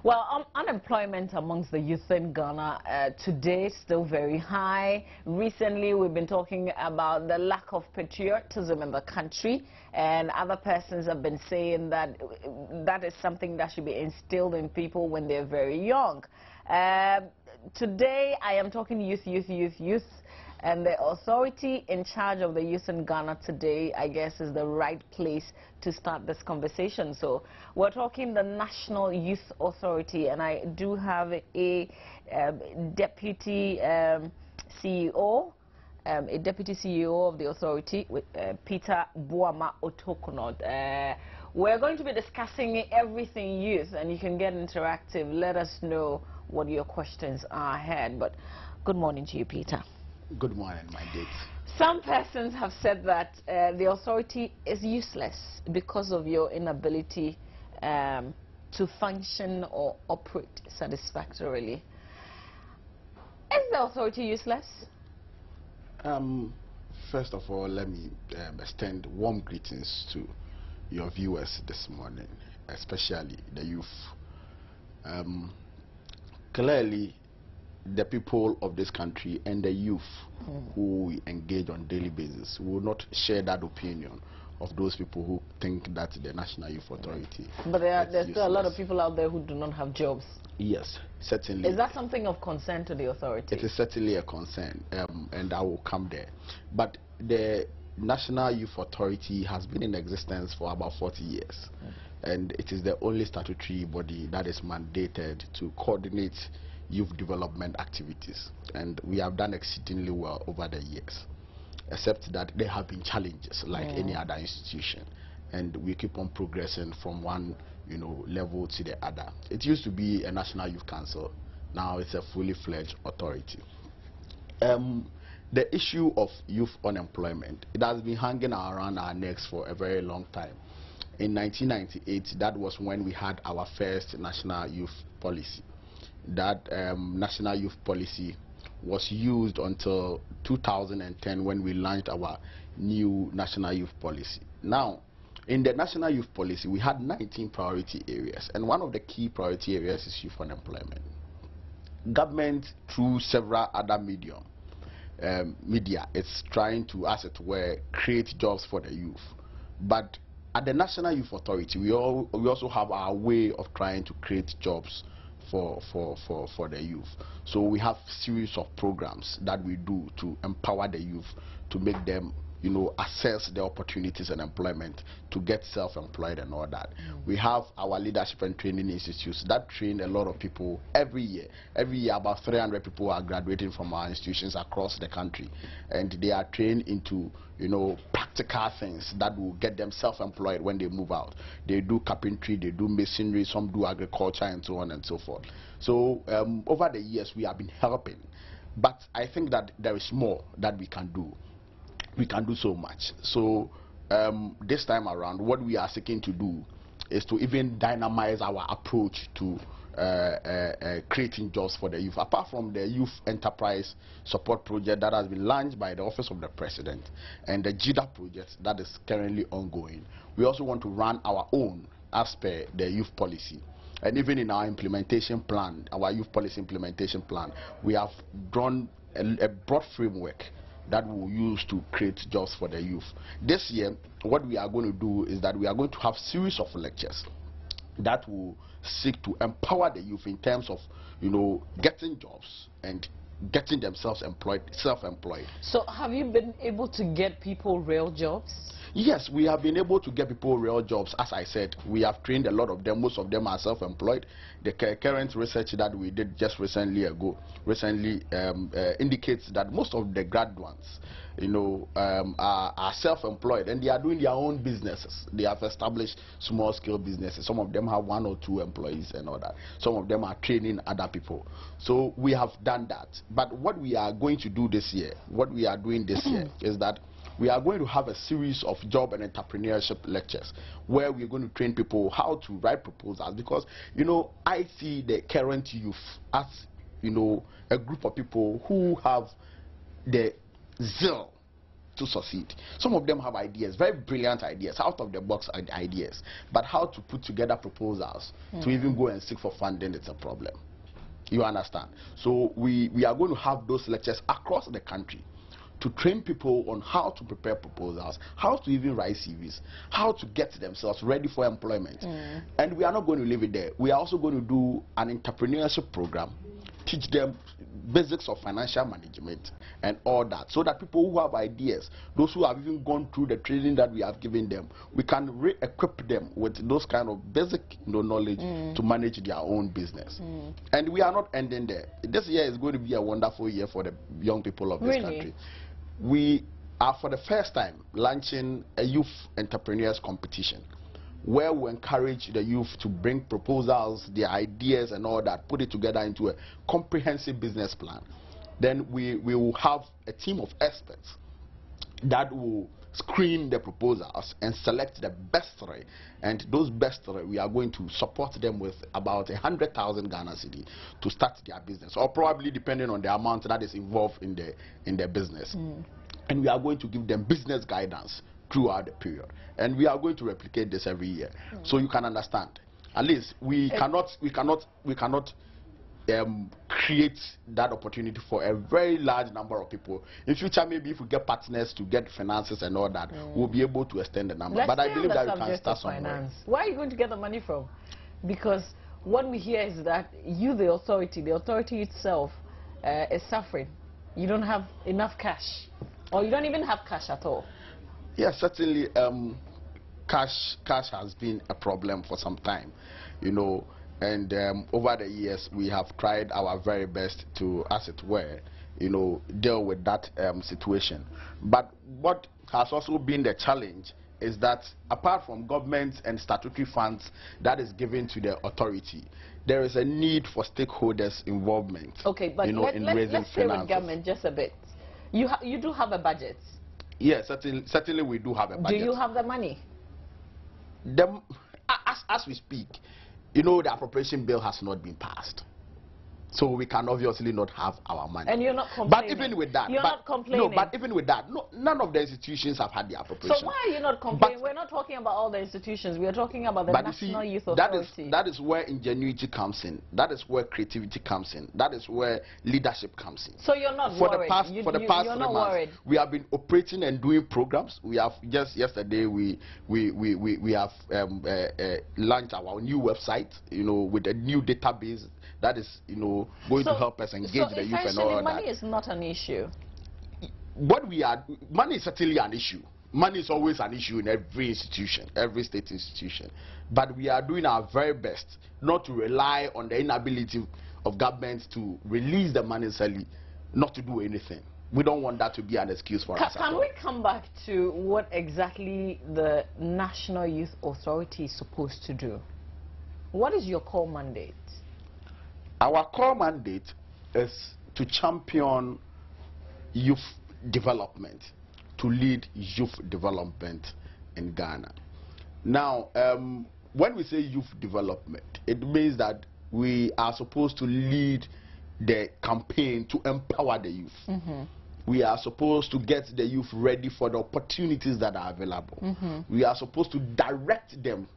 Well, unemployment amongst the youth in Ghana today is still very high. Recently, we've been talking about the lack of patriotism in the country, and other persons have been saying that that is something that should be instilled in people when they're very young. Today, I am talking youth. And the authority in charge of the youth in Ghana today, I guess, is the right place to start this conversation. So we're talking the National Youth Authority, and I do have a deputy CEO, a deputy CEO of the authority, with Peter Boama Otokunot. We're going to be discussing everything youth, and you can get interactive. Let us know what your questions are ahead. But good morning to you, Peter. Good morning, my date. Some persons have said that the authority is useless because of your inability to function or operate satisfactorily. Is the authority useless? First of all, let me extend warm greetings to your viewers this morning, especially the youth. Clearly, the people of this country and the youth who we engage on a daily basis will not share that opinion of those people who think that the National Youth Authority. But there's still a lot of people out there who do not have jobs. Yes, certainly. Is that something of concern to the authority? It is certainly a concern, and I will come there. But the National Youth Authority has been in existence for about 40 years, and it is the only statutory body that is mandated to coordinate youth development activities, and we have done exceedingly well over the years, except that there have been challenges like any other institution, and we keep on progressing from one level to the other. It used to be a National Youth Council. Now it's a fully fledged authority. The issue of youth unemployment, it has been hanging around our necks for a very long time. In 1998, that was when we had our first National Youth Policy. That National Youth Policy was used until 2010 when we launched our new National Youth Policy. Now, in the National Youth Policy, we had 19 priority areas, and one of the key priority areas is youth unemployment. Government, through several other media, is trying to, as it were, create jobs for the youth. But at the National Youth Authority, we also have our way of trying to create jobs for the youth. So we have series of programs that we do to empower the youth, to make them assess the opportunities and employment, to get self-employed and all that. We have our leadership and training institutes that train a lot of people every year. Every year about 300 people are graduating from our institutions across the country, and they are trained into practical things that will get them self-employed when they move out. They do carpentry, they do masonry, some do agriculture, and so on and so forth. So over the years we have been helping, but I think that there is more that we can do. We can do so much. So this time around, what we are seeking to do is to even dynamize our approach to creating jobs for the youth. Apart from the Youth Enterprise Support Project that has been launched by the Office of the President and the JIDA project that is currently ongoing, we also want to run our own as per the youth policy. And even in our implementation plan, our youth policy implementation plan, we have drawn a broad framework that we will use to create jobs for the youth. This year, what we are going to do is that we are going to have series of lectures that will seek to empower the youth in terms of getting jobs and getting themselves self-employed. So have you been able to get people real jobs? Yes, we have been able to get people real jobs. As I said, we have trained a lot of them. Most of them are self-employed. The current research that we did just recently indicates that most of the graduates are self-employed, and they are doing their own businesses. They have established small-scale businesses. Some of them have 1 or 2 employees and all that. Some of them are training other people. So we have done that. But what we are going to do this year, is that we are going to have a series of job and entrepreneurship lectures where we're going to train people how to write proposals, because I see the current youth as a group of people who have the zeal to succeed. Some of them have ideas, very brilliant ideas, out of the box ideas, but how to put together proposals to even go and seek for funding is a problem. You understand? So we are going to have those lectures across the country to train people on how to prepare proposals, how to even write CVs, how to get themselves ready for employment. And we are not going to leave it there. We are also going to do an entrepreneurship program, teach them basics of financial management and all that, so that people who have ideas, those who have even gone through the training that we have given them, we can re-equip them with those kind of basic knowledge to manage their own business. And we are not ending there. This year is going to be a wonderful year for the young people of this country. We are for the first time launching a youth entrepreneurs competition, where we encourage the youth to bring proposals, their ideas and all that, put it together into a comprehensive business plan. Then we will have a team of experts that will screen the proposals and select the best three. And those best three, we are going to support them with about 100,000 Ghana cedi to start their business, or probably depending on the amount that is involved in the business. And we are going to give them business guidance throughout the period, and we are going to replicate this every year, so you can understand. At least we cannot create that opportunity for a very large number of people. In future, maybe if we get partners to get finances and all that, we'll be able to extend the number. But I believe that we can start somewhere. Where are you going to get the money from? Because what we hear is that you, the authority itself, is suffering. You don't have enough cash, or you don't even have cash at all. Yes, certainly. Cash has been a problem for some time, you know, and over the years we have tried our very best to, as it were, you know, deal with that situation. But what has also been the challenge is that apart from government and statutory funds that is given to the authority, there is a need for stakeholders' involvement. Okay, but you know, let's stay with government just a bit. You do have a budget. Yes, certainly we do have a budget. Do you have the money? As we speak, you know, the appropriation bill has not been passed, so we can obviously not have our money. And you're not complaining. But even with that, you're not complaining. No, but even with that, none of the institutions have had the appropriation. So why are you not complaining? We're not talking about all the institutions. We are talking about the National Youth Authority. That is where ingenuity comes in. That is where creativity comes in. That is where leadership comes in. So you're not worried? For the past 3 months, we have been operating and doing programs. We have just yesterday we have launched our new website, you know, with a new database that is, you know, going to help us engage the youth and all that. So money is not an issue. Money is certainly an issue. Money is always an issue in every institution, every state institution. But we are doing our very best not to rely on the inability of governments to release the money necessarily, not to do anything. We don't want that to be an excuse for us. Can we come back to what exactly the National Youth Authority is supposed to do? What is your core mandate? Our core mandate is to champion youth development, to lead youth development in Ghana. Now, when we say youth development, it means that we are supposed to lead the campaign to empower the youth. We are supposed to get the youth ready for the opportunities that are available. We are supposed to direct them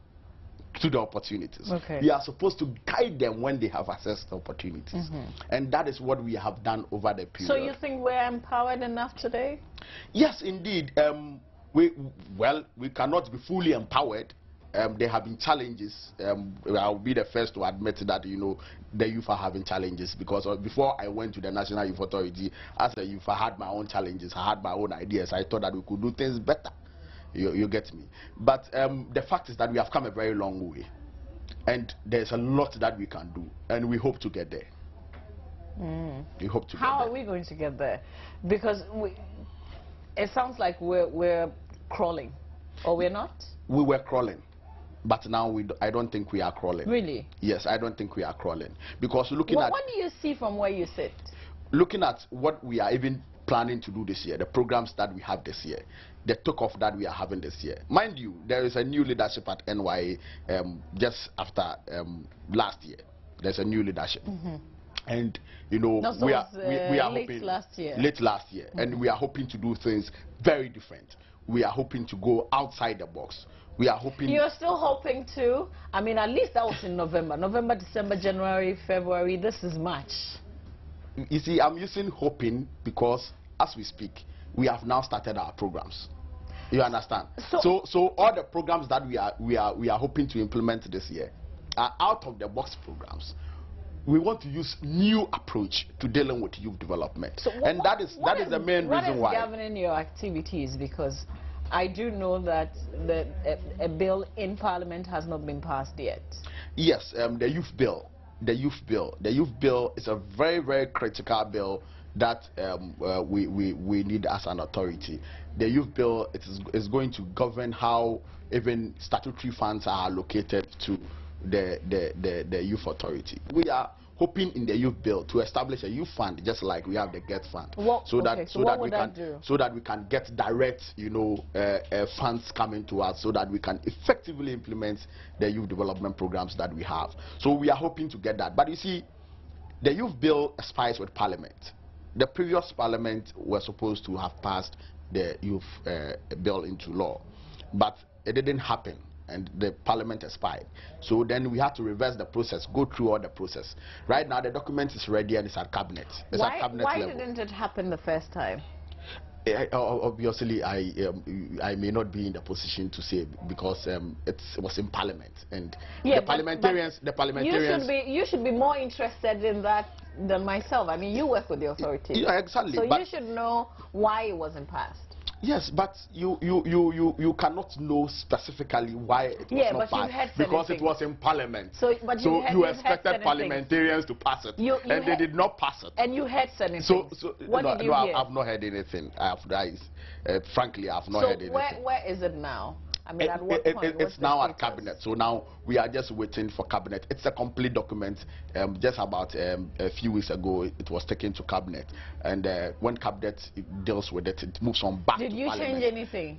to the opportunities. We are supposed to guide them when they have access to opportunities. And that is what we have done over the period. So you think we're empowered enough today? Yes, indeed. We cannot be fully empowered. There have been challenges. I'll be the first to admit that, you know, the youth are having challenges, because before I went to the National Youth Authority, as a youth, I had my own challenges. I had my own ideas. I thought that we could do things better. You get me? But the fact is that we have come a very long way, and there's a lot that we can do, and we hope to get there. We hope to. How are we going to get there? Because it sounds like we're crawling, or we're not. We were crawling, but now I don't think we are crawling. Really? Yes, I don't think we are crawling, because looking at what do you see from where you sit? Looking at what we are even planning to do this year, the programs that we have this year, the talk-off that we are having this year. Mind you, there is a new leadership at NYA just after last year. There's a new leadership. And you know, No, so we are late hoping last year. Late last year, and we are hoping to do things very different. We are hoping to go outside the box. We are hoping. You're still hoping to? I mean, at least that was in November. November, December, January, February. This is March. You see, I'm using hoping because as we speak, we have now started our programs. You understand? So all the programs that we are hoping to implement this year are out of the box programs. We want to use new approach to dealing with youth development, so and that is the main reason why. What is governing your activities? Because I do know that a bill in Parliament has not been passed yet. Yes, the youth bill. The youth bill is a very, very critical bill that we need as an authority. The youth bill is going to govern how even statutory funds are allocated to the youth authority. We are hoping in the youth bill to establish a youth fund just like we have the GET fund, so that we can get direct, you know, funds coming to us, so that we can effectively implement the youth development programs that we have. So we are hoping to get that. But you see, the youth bill expires with Parliament. The previous Parliament was supposed to have passed the youth bill into law, but it didn't happen, and the Parliament expired. So then we had to reverse the process, go through all the process. Right now the document is ready and it's at cabinet. It's at cabinet level. Why didn't it happen the first time? Obviously, I may not be in the position to say, because it was in Parliament, and yeah, the parliamentarians. You should be more interested in that than myself. I mean, you work with the authority. Yeah, exactly. So you should know why it wasn't passed. Yes, but you cannot know specifically why it was not passed, because it was in Parliament. So you expected parliamentarians to pass it, and they did not pass it. And you heard certain things. What did you hear? I've not heard anything. Frankly, I've not heard anything. So where is it now? I mean, at what point? It's now at cabinet. So now we are just waiting for cabinet. It's a complete document. Just about a few weeks ago, it was taken to cabinet, and when cabinet deals with it, it moves on back to Parliament. Did you change anything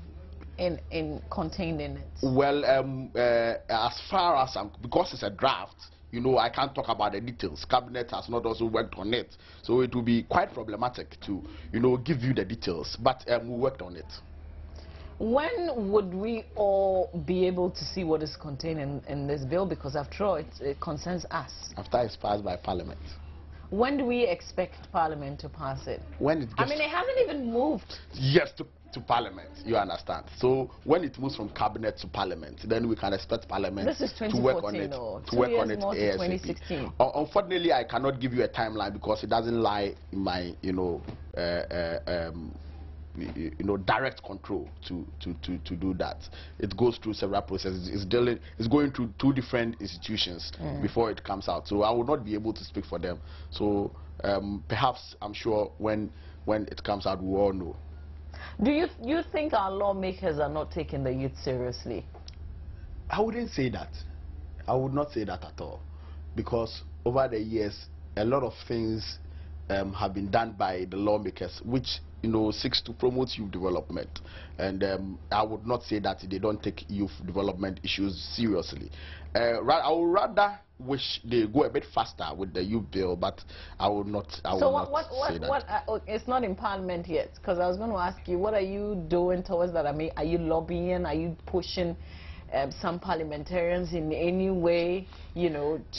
in contained in it? Well, as far as because it's a draft, you know, I can't talk about the details. Cabinet has not also worked on it, so it will be quite problematic to, you know, give you the details. But we worked on it. When would we all be able to see what is contained in this bill? Because after all, it concerns us. After it's passed by Parliament. When do we expect Parliament to pass it? When it gets, I mean, it hasn't even moved. Yes, to Parliament, you understand. So when it moves from Cabinet to Parliament, then we can expect Parliament to work on it. To work on it ASAP. Unfortunately, I cannot give you a timeline because it doesn't lie in my, direct control to do that. It goes through several processes. It's going through two different institutions before it comes out. So I will not be able to speak for them. So perhaps, I'm sure when it comes out, we all know. Do you think our lawmakers are not taking the youth seriously? I wouldn't say that. I would not say that at all, because over the years, a lot of things have been done by the lawmakers, which seeks to promote youth development, and I would not say that they don't take youth development issues seriously. I would rather wish they go a bit faster with the youth bill, but I would not. Say that. It's not in Parliament yet, because I was going to ask you, what are you doing towards that? I mean, are you lobbying? Are you pushing some parliamentarians in any way,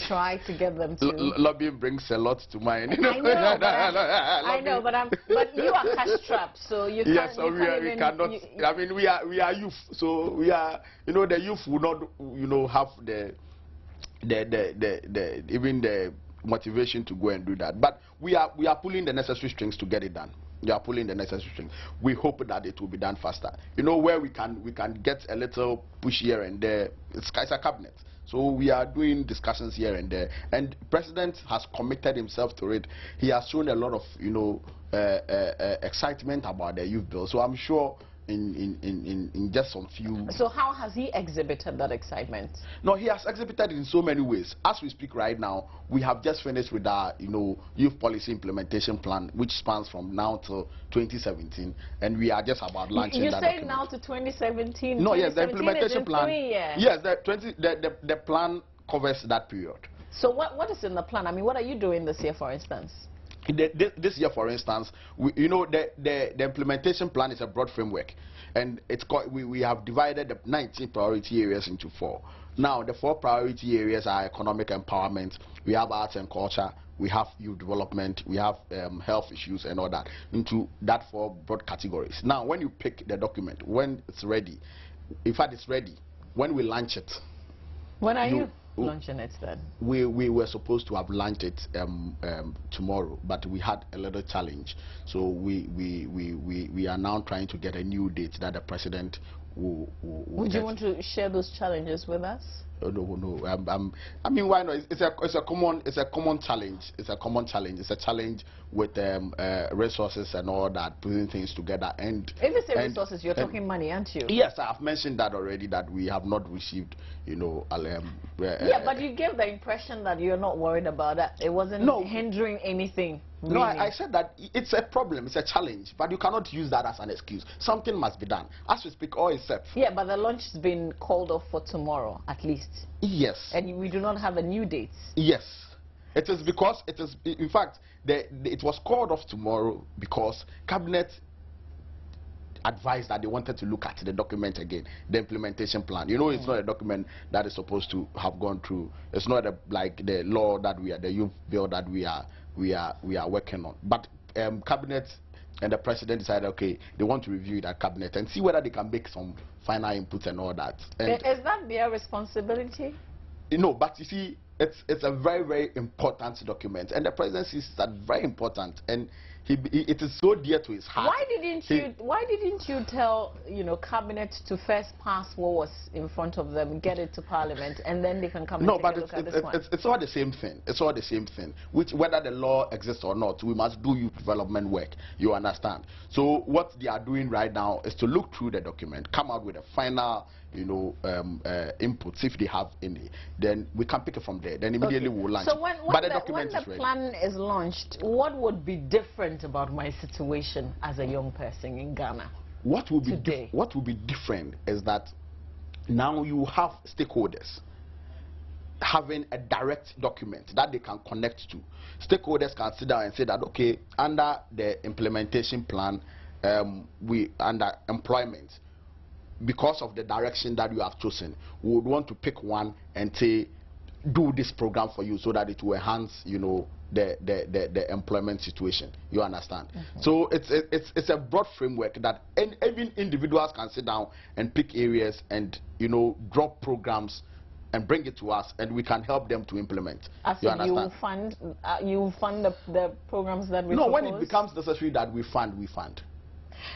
try to get them to... Lobbying brings a lot to mind. I know, but you are cash-strapped, so you can't... Yes, so we cannot... I mean, we are youth, so we are... the youth will not, have even the motivation to go and do that. But we are pulling the necessary strings to get it done. We are pulling the necessary strings. We hope that it will be done faster. Where we can get a little push here and there. It's a cabinet, so we are doing discussions here and there. And President has committed himself to it. He has shown a lot of excitement about the youth bill. So I'm sure in just some few... So how has he exhibited that excitement? No, he has exhibited in so many ways. As we speak right now, we have just finished with our youth policy implementation plan, which spans from now till 2017, and we are just about launching that document. You say now to 2017? No, yes, the implementation plan. Yes, the plan covers that period. So what is in the plan? I mean, what are you doing this year, for instance? This year, for instance, the implementation plan is a broad framework, and we have divided the 19 priority areas into 4. Now, the 4 priority areas are economic empowerment, we have arts and culture, we have youth development, we have health issues and all that, into that 4 broad categories. Now, when you pick the document, when it's ready, in fact, it's ready, when we launch it. When are you launching it then? We were supposed to have launched it tomorrow, but we had a little challenge. So we are now trying to get a new date that the president will Would you want to share those challenges with us? No. I mean, why not? It's a common challenge. It's a common challenge. It's a challenge with resources and all that, putting things together. And if you say resources, you're talking money, aren't you? Yes, I've mentioned that already. That we have not received, yeah, but you gave the impression that you're not worried about that. It wasn't hindering anything. Really. No, I said that it's a problem, it's a challenge, but you cannot use that as an excuse. Something must be done. As we speak, all is set. Yeah, but the launch has been called off for tomorrow, at least. Yes. And we do not have a new date. Yes. It is because, in fact, it was called off tomorrow because Cabinet advised that they wanted to look at the document again, the implementation plan. It's not a document that is supposed to have gone through. It's not like the law that the youth bill that we are working on. But Cabinet and the president decided, okay, they want to review it at Cabinet and see whether they can make some final input and all that. And is that their responsibility? No, but you see, it's a very, very important document, and the president sees that very important, and it is so dear to his heart. Why didn't you tell Cabinet to first pass what was in front of them, get it to Parliament, and then they can come and take a look at this one? It's all the same thing. It's all the same thing. Whether the law exists or not, we must do youth development work. You understand? So what they are doing right now is to look through the document, come out with a final inputs if they have any, then we can pick it from there. Then immediately we'll launch. So when the plan is launched, what would be different about my situation as a young person in Ghana? What will be different is that now you have stakeholders having a direct document that they can connect to. Stakeholders can sit down and say that, okay, under the implementation plan, under employment, because of the direction that you have chosen, we would want to pick one and say, do this program for you so that it will enhance, the employment situation. You understand? So it's a broad framework that even individuals can sit down and pick areas and drop programs and bring it to us, and we can help them to implement. You understand? You fund the programs that we propose? No, when it becomes necessary that we fund, we fund.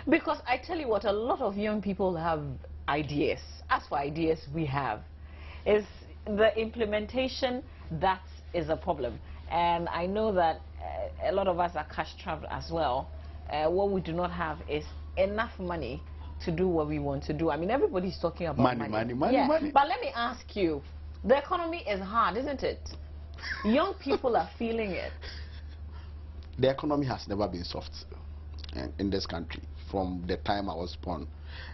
Because I tell you what, a lot of young people have ideas. As for ideas, we have. It's the implementation that is a problem. And I know that a lot of us are cash-strapped as well. What we do not have is enough money to do what we want to do. I mean, everybody's talking about money. But let me ask you, the economy is hard, isn't it? Young people are feeling it. The economy has never been soft in this country. From the time I was born,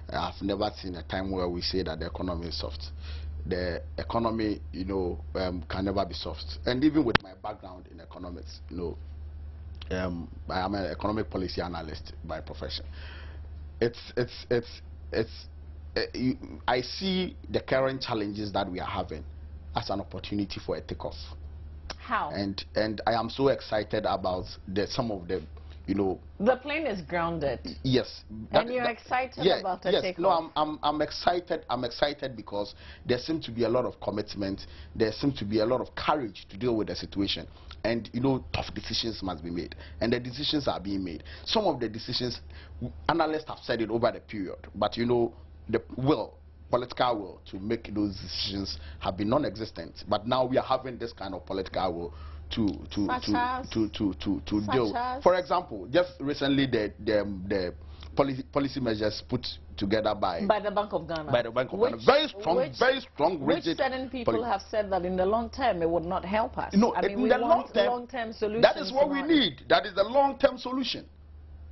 I've never seen a time where we say that the economy is soft. The economy, can never be soft. And even with my background in economics, I am an economic policy analyst by profession. I see the current challenges that we are having as an opportunity for a takeoff. How? And I am so excited about some of them. The plane is grounded. Yes. And you're excited about the takeoff? No, I'm excited. I'm excited because there seems to be a lot of commitment. There seems to be a lot of courage to deal with the situation. And, tough decisions must be made. And the decisions are being made. Some of the decisions, analysts have said it over the period. But, the political will to make those decisions have been non-existent. But now we are having this kind of political will to deal. For example, just recently the policy measures put together by the Bank of Ghana. By the Bank of Ghana. Very strong, rigid. Which certain people have said that in the long term it would not help us. No, I mean, in the long-term solution. That is what we need. That is the long-term solution.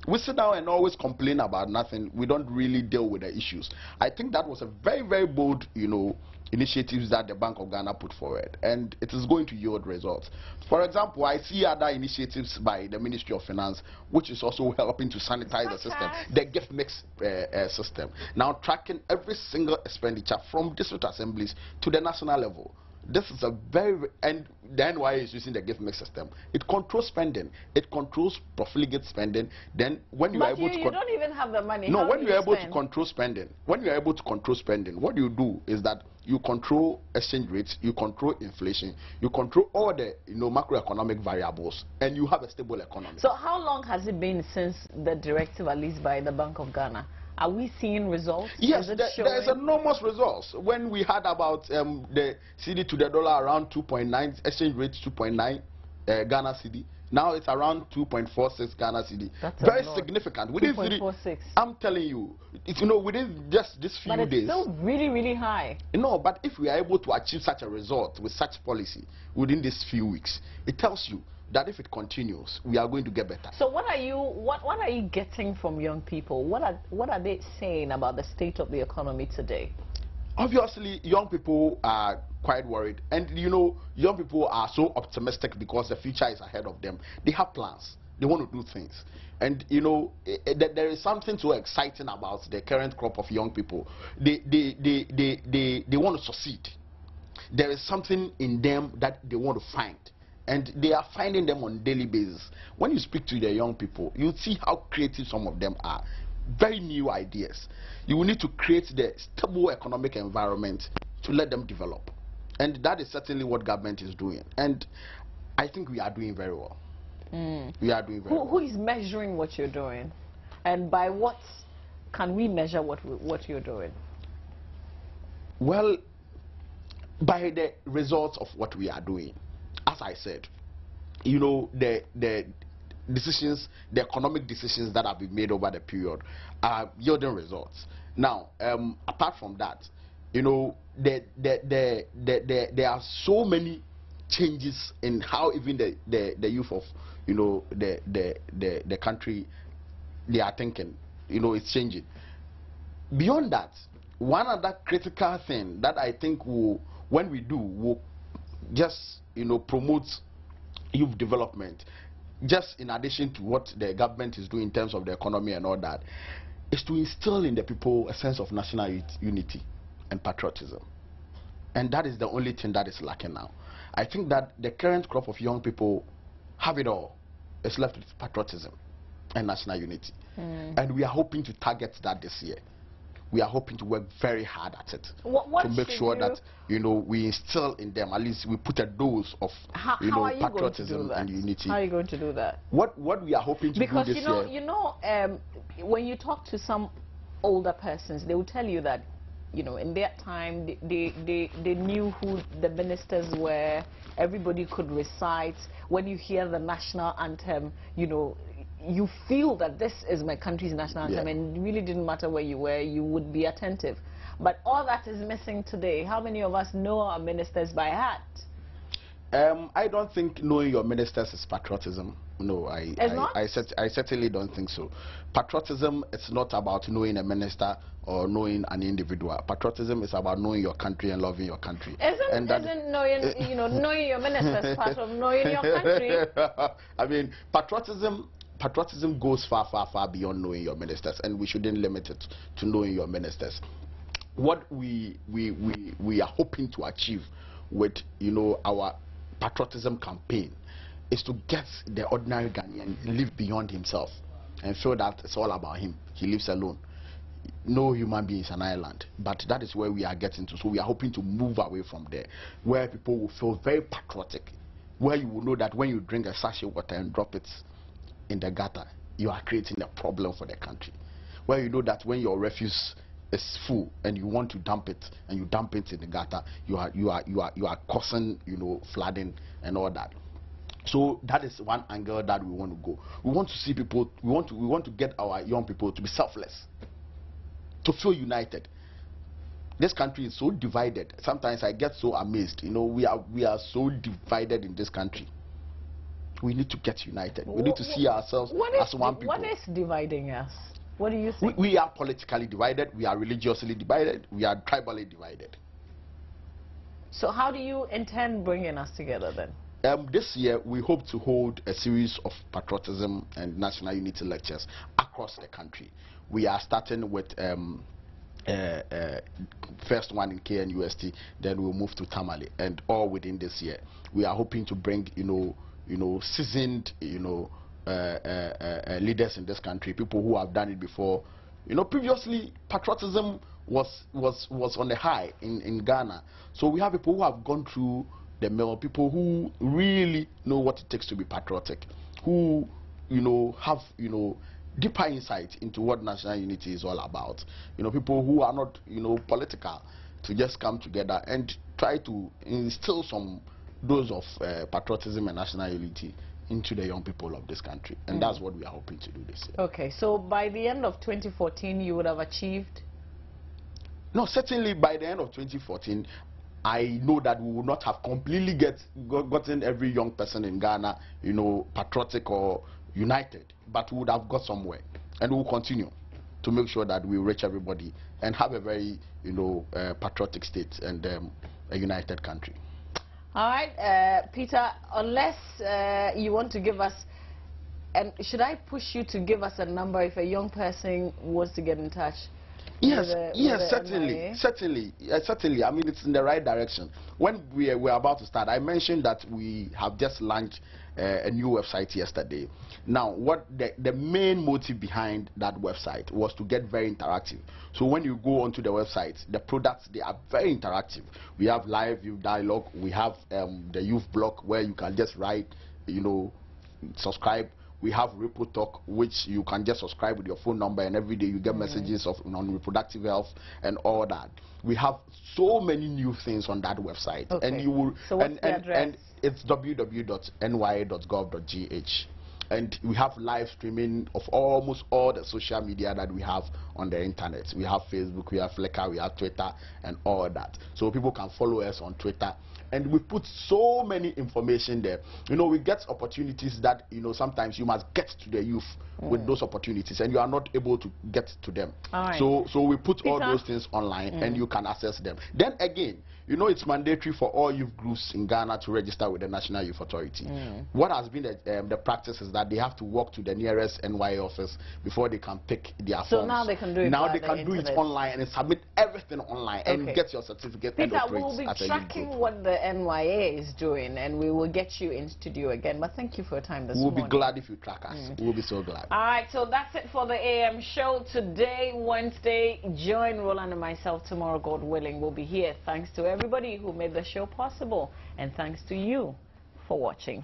We sit down and always complain about nothing. We don't really deal with the issues. I think that was a very, very bold, initiatives that the Bank of Ghana put forward, and it is going to yield results. For example, I see other initiatives by the Ministry of Finance, which is also helping to sanitize the system, the gift mix system. Now tracking every single expenditure from district assemblies to the national level. This is a and the NYA is using the gift mix system. It controls spending. It controls profligate spending. Then when you are able to... you don't even have the money. No, when you are able to control spending, what you do is that you control exchange rates, you control inflation, you control all the macroeconomic variables, and you have a stable economy. So how long has it been since the directive released by the Bank of Ghana? Are we seeing results? Yes, there's enormous results. When we had about the CD to the dollar around 2.9, exchange rate 2.9 Ghana CD. Now it's around 2.46 Ghana CD. That's very significant. Within 2.46. I'm telling you, it's, within just this few days. But it's still really, really high. No, but if we are able to achieve such a result with such policy within these few weeks, it tells you that if it continues, we are going to get better. So what are you getting from young people? What are they saying about the state of the economy today? Obviously, young people are quite worried, and young people are so optimistic because the future is ahead of them. They have plans. They want to do things, and there is something so exciting about the current crop of young people. They want to succeed. There is something in them that they want to find, and they are finding them on a daily basis. When you speak to the young people, you see how creative some of them are. Very new ideas. You will need to create the stable economic environment to let them develop, and that is certainly what government is doing, and I think we are doing very well. We are doing very well. Who is measuring what you're doing, and by what can we measure what you're doing? Well, by the results of what we are doing. As I said, the decisions, the economic decisions that have been made over the period are yielding results. Now, apart from that, there are so many changes in how even the youth of the country, they are thinking. It's changing. Beyond that, one other critical thing that I think when we do, will just promote youth development, just in addition to what the government is doing in terms of the economy and all that, is to instill in the people a sense of national unity and patriotism. And that is the only thing that is lacking now. I think that the current crop of young people have it all. It's left with patriotism and national unity. And we are hoping to target that this year. We are hoping to work very hard at it to make sure that we instill in them, at least we put a dose of patriotism and unity. How are you going to do that? What we are hoping to do this year. Because when you talk to some older persons, they will tell you that in their time they knew who the ministers were. Everybody could recite. When you hear the national anthem, you feel that this is my country's national anthem, and it really didn't matter where you were, you would be attentive. But all that is missing today. How many of us know our ministers by heart? I don't think knowing your ministers is patriotism. No, I certainly don't think so. Patriotism is not about knowing a minister or knowing an individual. Patriotism is about knowing your country and loving your country. Isn't knowing your ministers part of knowing your country? I mean, patriotism goes far, far, far beyond knowing your ministers, and we shouldn't limit it to knowing your ministers. What we are hoping to achieve with our patriotism campaign is to get the ordinary Ghanaian live beyond himself and feel that it's all about him. He lives alone. No human being is an island, but that is where we are getting to. So we are hoping to move away from there, where people will feel very patriotic, where you will know that when you drink a sachet of water and drop it in the gutter, you are creating a problem for the country, where you know that when your refuse is full and you want to dump it and you dump it in the gutter, you are causing flooding and all that. So that is one angle that we want to go. We want to see people, we want to get our young people to be selfless, to feel united. This country is so divided. Sometimes I get so amazed. We are so divided in this country. We need to get united. We need to see ourselves as one people. What is dividing us? What do you think? We are politically divided. We are religiously divided. We are tribally divided. So how do you intend bringing us together then? This year, we hope to hold a series of patriotism and national unity lectures across the country. We are starting with first one in KNUST, then we'll move to Tamale, and all within this year. We are hoping to bring, seasoned, leaders in this country, people who have done it before. Previously, patriotism was on the high in Ghana. So we have people who have gone through the mill, people who really know what it takes to be patriotic, who have deeper insight into what national unity is all about. People who are not political, to just come together and try to instill some dose of patriotism and national unity into the young people of this country, and that's what we are hoping to do this year. Okay, so by the end of 2014 you would have achieved? No, certainly by the end of 2014 I know that we will not have completely gotten every young person in Ghana, patriotic or united, but we would have got somewhere, and we will continue to make sure that we reach everybody and have a very, patriotic state and a united country. All right, Peter, unless you want to give us, and should I push you to give us a number if a young person wants to get in touch? Yes, certainly. I mean, it's in the right direction. When we were about to start, I mentioned that we have just launched a new website yesterday. Now, what the main motive behind that website was to get very interactive. So when you go onto the website, the products, they are very interactive. We have live youth dialogue. We have the youth blog where you can just write, subscribe. We have Repo Talk, which you can just subscribe with your phone number, and every day you get messages of on reproductive health and all that. We have so many new things on that website, and you will. So what's the address? And it's www.nya.gov.gh. And we have live streaming of almost all the social media that we have on the internet. We have Facebook, we have Flickr, we have Twitter, and all that. So people can follow us on Twitter. And we put so many information there. We get opportunities that, sometimes you must get to the youth with those opportunities, and you are not able to get to them. Right. So we put all those things online, and you can access them. Then again, it's mandatory for all youth groups in Ghana to register with the National Youth Authority. What has been the practice is that they have to walk to the nearest NYA office before they can pick their forms. So now they can do it Now they can do it online and submit everything online and get your certificate. Peter, we'll be tracking what the NYA is doing, and we will get you in studio again. But thank you for your time this morning. We'll be glad if you track us. We'll be so glad. All right, so that's it for the AM show today, Wednesday. Join Roland and myself tomorrow, God willing. We'll be here. Thanks to everybody who made the show possible, and thanks to you for watching.